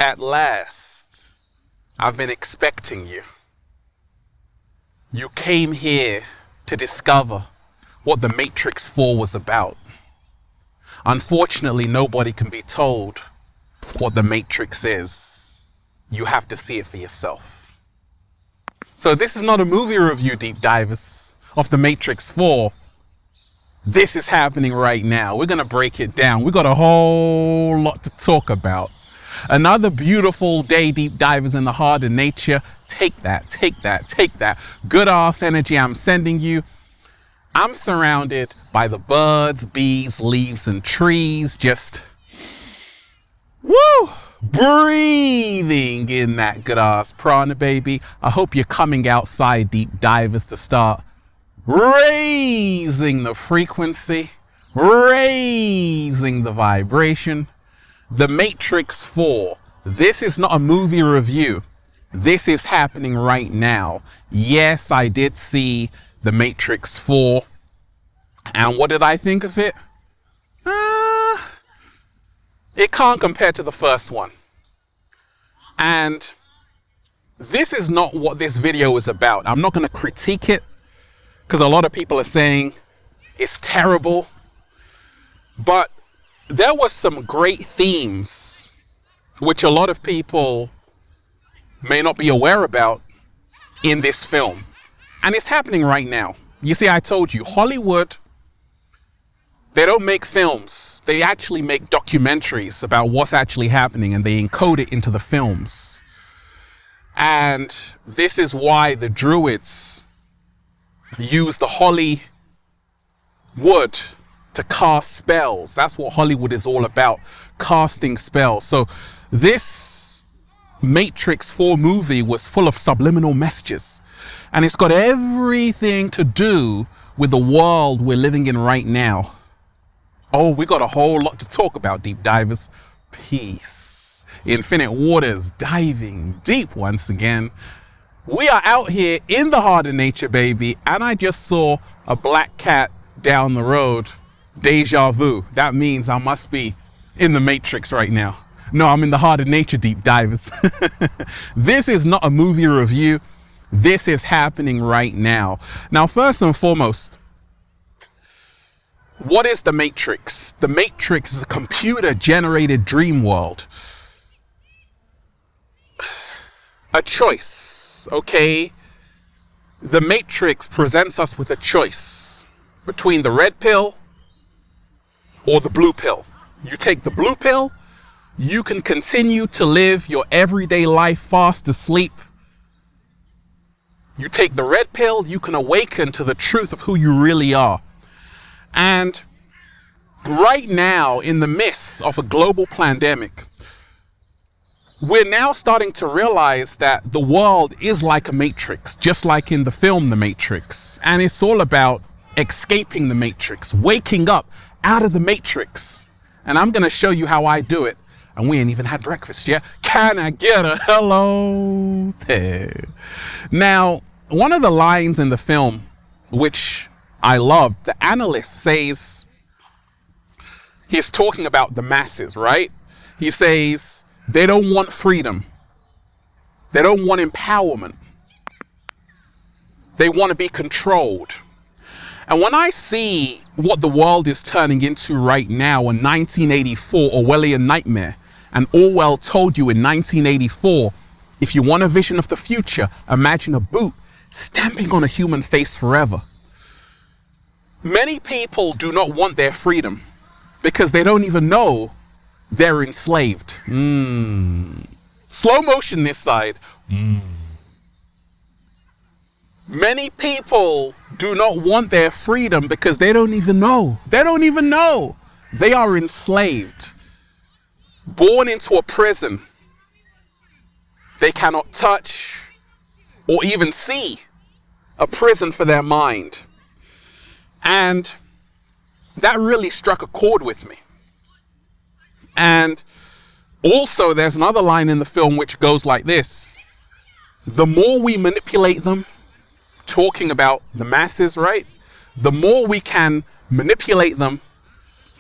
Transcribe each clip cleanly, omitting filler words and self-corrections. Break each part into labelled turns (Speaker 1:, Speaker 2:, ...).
Speaker 1: At last, I've been expecting you. You came here to discover what the Matrix 4 was about. Unfortunately, nobody can be told what the Matrix is. You have to see it for yourself. So this is not a movie review, deep divers, of the Matrix 4. This is happening right now. We're going to break it down. We've got a whole lot to talk about. Another beautiful day, deep divers, in the heart of nature. Take that, take that, take that. Good ass energy I'm sending you. I'm surrounded by the birds, bees, leaves, and trees. Just, woo, breathing in that good ass prana, baby. I hope you're coming outside, deep divers, to start raising the frequency, raising the vibration. The Matrix 4. This is not a movie review. This is happening right now. Yes, I did see The Matrix 4. And what did I think of it? It can't compare to the first one. And this is not what this video is about. I'm not going to critique it because a lot of people are saying it's terrible. But there were some great themes which a lot of people may not be aware about in this film. And it's happening right now. You see, I told you, Hollywood, they don't make films. They actually make documentaries about what's actually happening, and they encode it into the films. And this is why the Druids use the holly wood to cast spells. That's what Hollywood is all about, casting spells. So this Matrix 4 movie was full of subliminal messages. And it's got everything to do with the world we're living in right now. Oh, we got a whole lot to talk about, deep divers. Peace. Infinite waters, diving deep once again. We are out here in the heart of nature, baby. And I just saw a black cat down the road. Deja vu. That means I must be in the Matrix right now. No, I'm in the heart of nature, deep divers. This is not a movie review. This is happening right now. Now, first and foremost, what is the Matrix? The Matrix is a computer-generated dream world. A choice, okay? The Matrix presents us with a choice between the red pill or the blue pill. You take the blue pill, you can continue to live your everyday life fast asleep. You take the red pill, you can awaken to the truth of who you really are. And right now, in the midst of a global pandemic, we're now starting to realize that the world is like a matrix, just like in the film The Matrix. And it's all about escaping the matrix, waking up out of the matrix. And I'm going to show you how I do it. And we ain't even had breakfast yet. Can I get a hello there? Now, one of the lines in the film, which I love, the analyst says, he's talking about the masses, right? He says, they don't want freedom. They don't want empowerment. They want to be controlled. And when I see what the world is turning into right now, a 1984 Orwellian nightmare, and Orwell told you in 1984, if you want a vision of the future, imagine a boot stamping on a human face forever. Many people do not want their freedom because they don't even know they're enslaved. Slow motion this side. Many people do not want their freedom because they don't even know. They don't even know they are enslaved. Born into a prison they cannot touch or even see. A prison for their mind. And that really struck a chord with me. And also there's another line in the film which goes like this. The more we manipulate them, talking about the masses, right? The more we can manipulate them,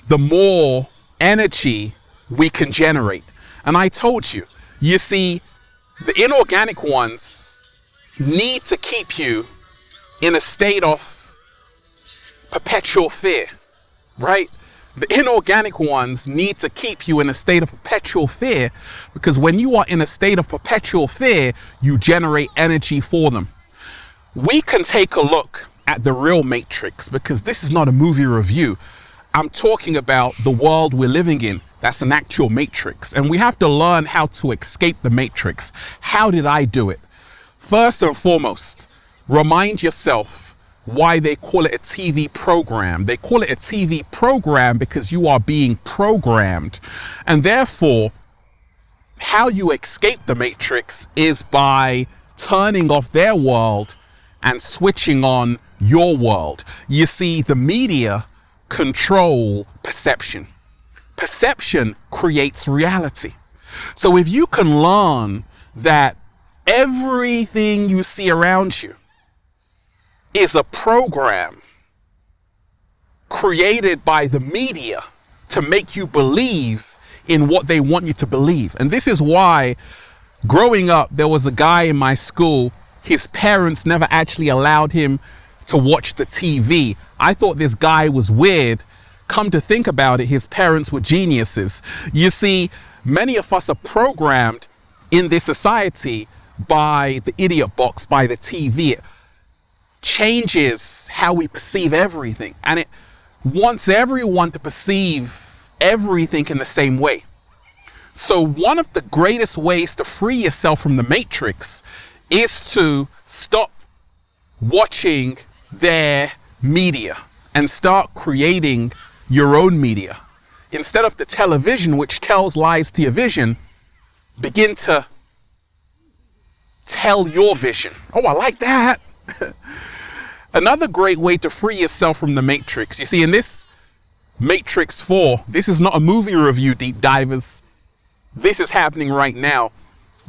Speaker 1: the more energy we can generate. And I told you, You see, the inorganic ones need to keep you in a state of perpetual fear, right? The inorganic ones need to keep you in a state of perpetual fear, because when you are in a state of perpetual fear, you generate energy for them. We can take a look at the real Matrix, because this is not a movie review. I'm talking about the world we're living in. That's an actual Matrix. And we have to learn how to escape the Matrix. How did I do it? First and foremost, remind yourself why they call it a TV program. They call it a TV program because you are being programmed. And therefore, how you escape the Matrix is by turning off their world and switching on your world. You see, the media control perception. Perception creates reality. So if you can learn that everything you see around you is a program created by the media to make you believe in what they want you to believe. And this is why, growing up, there was a guy in my school, his parents never actually allowed him to watch the TV. I thought this guy was weird. Come to think about it, his parents were geniuses. You see, many of us are programmed in this society by the idiot box, by the TV. It changes how we perceive everything, and it wants everyone to perceive everything in the same way. So one of the greatest ways to free yourself from the Matrix is to stop watching their media and start creating your own media. Instead of the television, which tells lies to your vision, begin to tell your vision. Oh, I like that. Another great way to free yourself from the Matrix. You see, in this Matrix 4, this is not a movie review, deep divers. This is happening right now.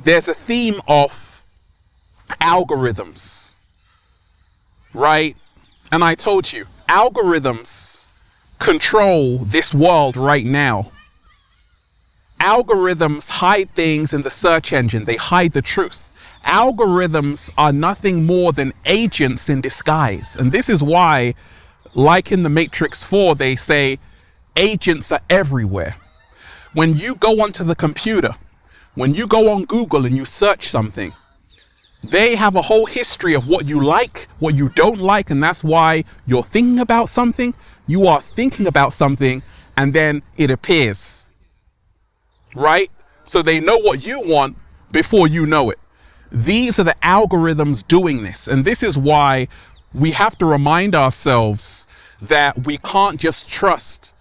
Speaker 1: There's a theme of algorithms, right? And I told you, algorithms control this world right now. Algorithms hide things in the search engine. They hide the truth. Algorithms are nothing more than agents in disguise. And this is why, like in the Matrix 4, they say agents are everywhere. When you go onto the computer, when you go on Google and you search something, they have a whole history of what you like, what you don't like, and that's why you're thinking about something. You are thinking about something, and then it appears, right? So they know what you want before you know it. These are the algorithms doing this. And this is why we have to remind ourselves that we can't just trust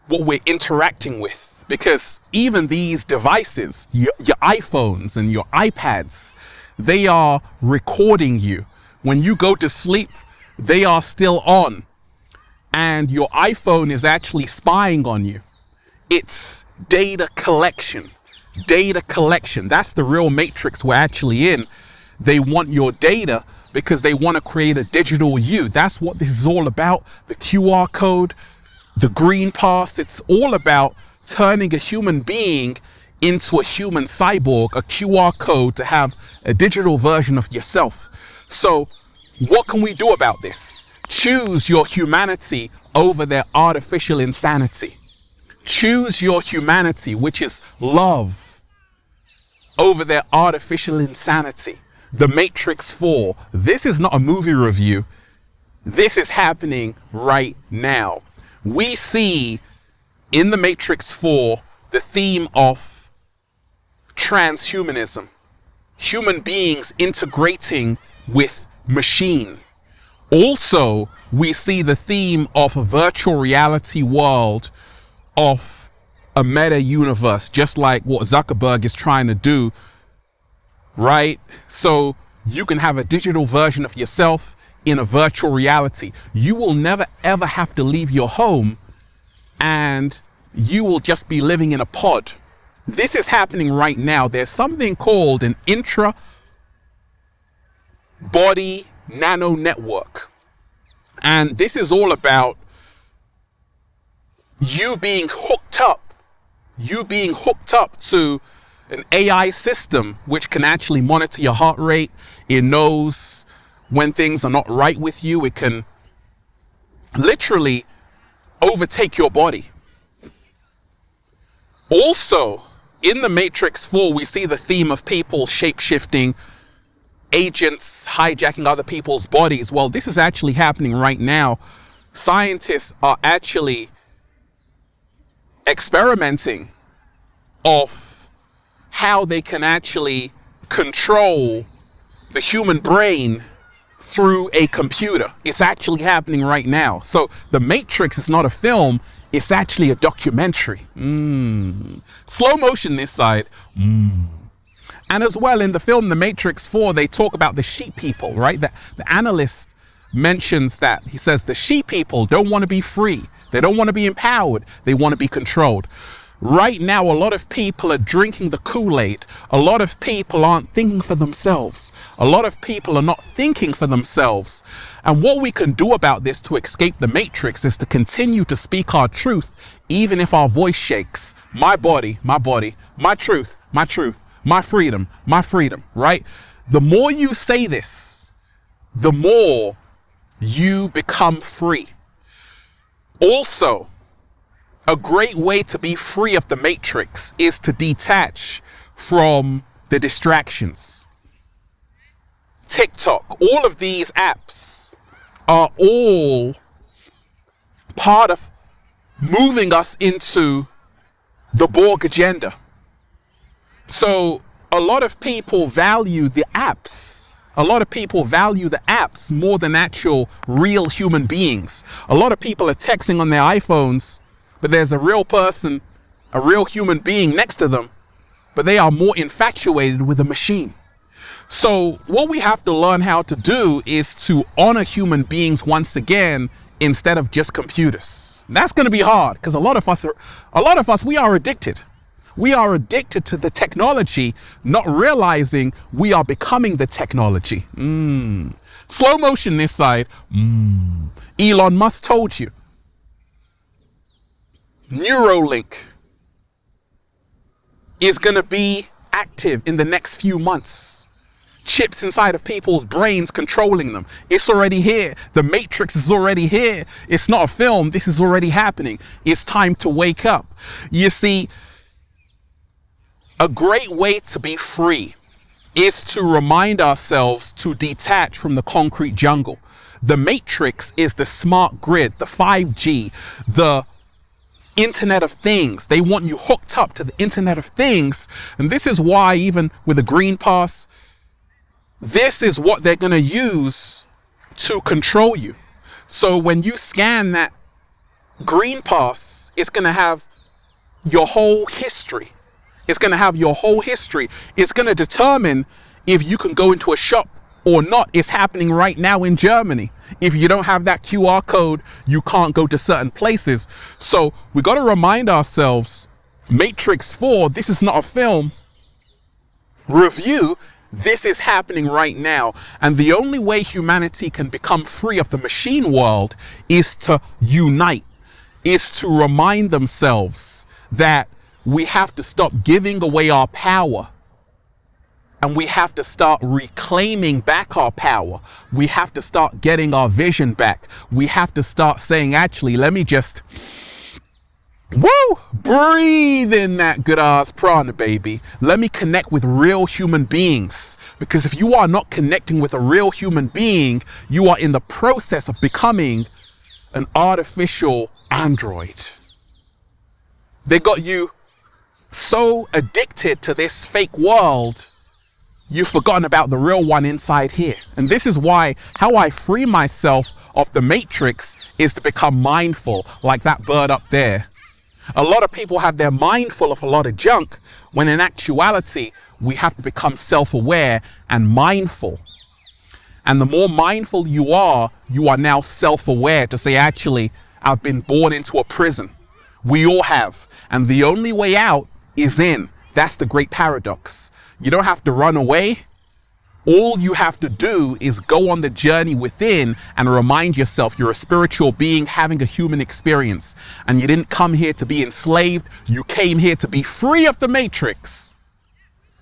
Speaker 1: what we're interacting with, because even these devices, your iPhones and your iPads, they are recording you. When you go to sleep, they are still on. And your iPhone is actually spying on you. It's data collection. Data collection. That's the real Matrix we're actually in. They want your data because they want to create a digital you. That's what this is all about. The QR code, the green pass. It's all about turning a human being into a human cyborg, a QR code to have a digital version of yourself. So what can we do about this? Choose your humanity over their artificial insanity. Choose your humanity, which is love, over their artificial insanity. The Matrix 4. This is not a movie review. This is happening right now. We see in the Matrix 4 the theme of transhumanism. Human beings integrating with machine. Also, we see the theme of a virtual reality world, of a meta universe, just like what Zuckerberg is trying to do, right? So you can have a digital version of yourself in a virtual reality. You will never ever have to leave your home, and you will just be living in a pod. This is happening right now. There's something called an intra-body nano network. And this is all about you being hooked up to an AI system which can actually monitor your heart rate. It knows when things are not right with you. It can literally overtake your body. Also, in the Matrix 4, we see the theme of people shape-shifting, agents hijacking other people's bodies. Well, this is actually happening right now. Scientists are actually experimenting of how they can actually control the human brain through a computer. It's actually happening right now. So The Matrix is not a film, it's actually a documentary. Slow motion this side. And as well, in the film The Matrix 4, they talk about the sheep people, right? The analyst mentions that. He says the sheep people don't want to be free. They don't want to be empowered. They want to be controlled. Right now, a lot of people are drinking the Kool-Aid. A lot of people aren't thinking for themselves. A lot of people are not thinking for themselves. And what we can do about this to escape the Matrix is to continue to speak our truth, even if our voice shakes. My body, my truth, my freedom, right? The more you say this, the more you become free. Also, a great way to be free of the Matrix is to detach from the distractions. TikTok, all of these apps are all part of moving us into the Borg agenda. So a lot of people value the apps. A lot of people value the apps more than actual real human beings. A lot of people are texting on their iPhones, but there's a real person, a real human being next to them, but they are more infatuated with the machine. So what we have to learn how to do is to honor human beings once again, instead of just computers. That's going to be hard because a lot of us, we are addicted. We are addicted to the technology, not realizing we are becoming the technology. Slow motion this side. Elon Musk told you. Neuralink is going to be active in the next few months. Chips inside of people's brains controlling them. It's already here. The Matrix is already here. It's not a film. This is already happening. It's time to wake up. You see, a great way to be free is to remind ourselves to detach from the concrete jungle. The Matrix is the smart grid, the 5G, the Internet of Things. They want you hooked up to the Internet of Things. And this is why, even with a green pass, this is what they're going to use to control you. So when you scan that green pass, it's going to have your whole history. It's going to have your whole history. It's going to determine if you can go into a shop or not. It's happening right now in Germany. If you don't have that QR code, you can't go to certain places. So we got to remind ourselves, Matrix 4, this is not a film review. This is happening right now. And the only way humanity can become free of the machine world is to unite, is to remind themselves that we have to stop giving away our power, and we have to start reclaiming back our power. We have to start getting our vision back. We have to start saying, actually, let me just breathe in that good ass prana, baby. Let me connect with real human beings. Because if you are not connecting with a real human being, you are in the process of becoming an artificial android. They got you so addicted to this fake world, you've forgotten about the real one inside here. And this is why how I free myself of the Matrix is to become mindful, like that bird up there. A lot of people have their mind full of a lot of junk, when in actuality, we have to become self-aware and mindful. And the more mindful you are now self-aware to say, actually, I've been born into a prison. We all have. And the only way out is in. That's the great paradox. You don't have to run away. All you have to do is go on the journey within and remind yourself you're a spiritual being having a human experience. And you didn't come here to be enslaved. You came here to be free of the Matrix.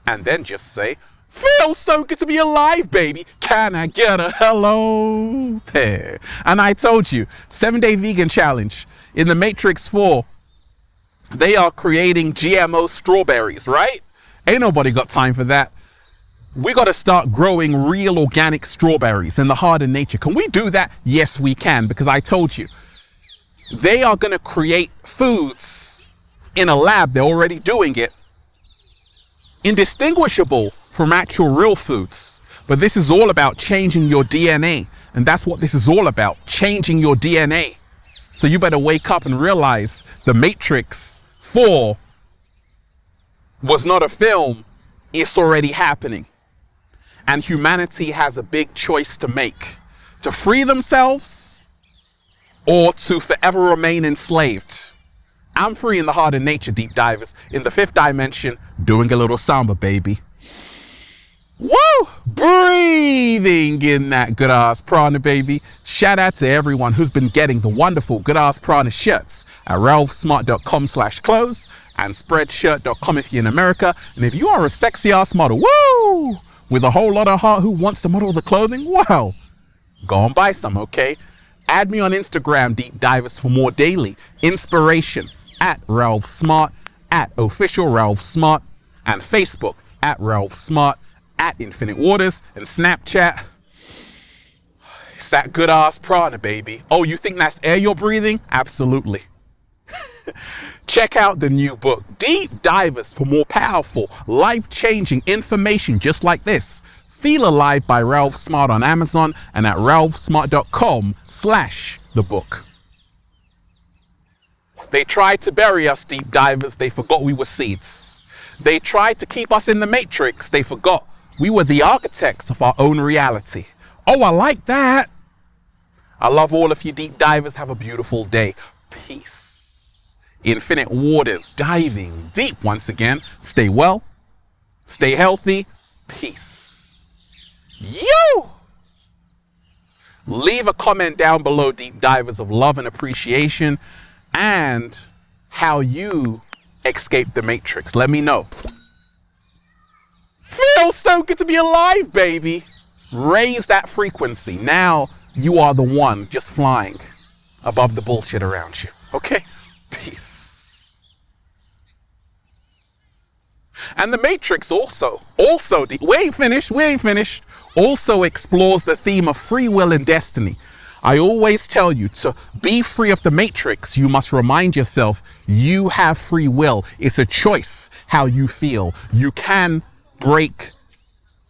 Speaker 1: and then just say, feels so good to be alive, baby. Can I get a hello there? And I told you, 7-day vegan challenge. In the Matrix 4, they are creating GMO strawberries, right? Ain't nobody got time for that. We got to start growing real organic strawberries in the heart of nature. Can we do that? Yes, we can, because I told you, they are going to create foods in a lab. They're already doing it, indistinguishable from actual real foods. But this is all about changing your DNA. And that's what this is all about, changing your DNA. So you better wake up and realize the Matrix 4 was not a film. It's already happening. And humanity has a big choice to make, to free themselves or to forever remain enslaved. I'm free in the heart of nature, deep divers. In the 5th dimension, doing a little samba, baby. Woo! Breathing in that good ass prana, baby. Shout out to everyone who's been getting the wonderful good ass prana shirts at ralphsmart.com/clothes and spreadshirt.com if you're in America. And if you are a sexy ass model, woo! With a whole lot of heart who wants to model the clothing, wow, go and buy some, okay? Add me on Instagram, Deep Divers, for more daily inspiration at Ralph Smart, at Official Ralph Smart, and Facebook at Ralph Smart, at Infinite Waters, and Snapchat. It's that good ass prana, baby. Oh, you think that's air you're breathing? Absolutely. Check out the new book, Deep Divers, for more powerful, life-changing information just like this. Feel Alive by Ralph Smart on Amazon and at ralphsmart.com/the book. They tried to bury us, deep divers. They forgot we were seeds. They tried to keep us in the Matrix. They forgot we were the architects of our own reality. Oh, I like that. I love all of you deep divers. Have a beautiful day. Peace. Infinite Waters, diving deep once again. Stay well. Stay healthy. Peace. You! Leave a comment down below, deep divers, of love and appreciation and how you escape the Matrix. Let me know. Feels so good to be alive, baby. Raise that frequency. Now you are the one just flying above the bullshit around you. Okay? Peace. And the Matrix also, we ain't finished, also explores the theme of free will and destiny. I always tell you, to be free of the Matrix, you must remind yourself you have free will. It's a choice how you feel. You can break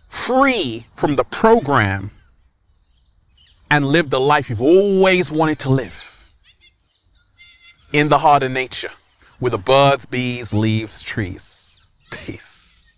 Speaker 1: free from the program and live the life you've always wanted to live. In the heart of nature, with the birds, bees, leaves, trees. Peace.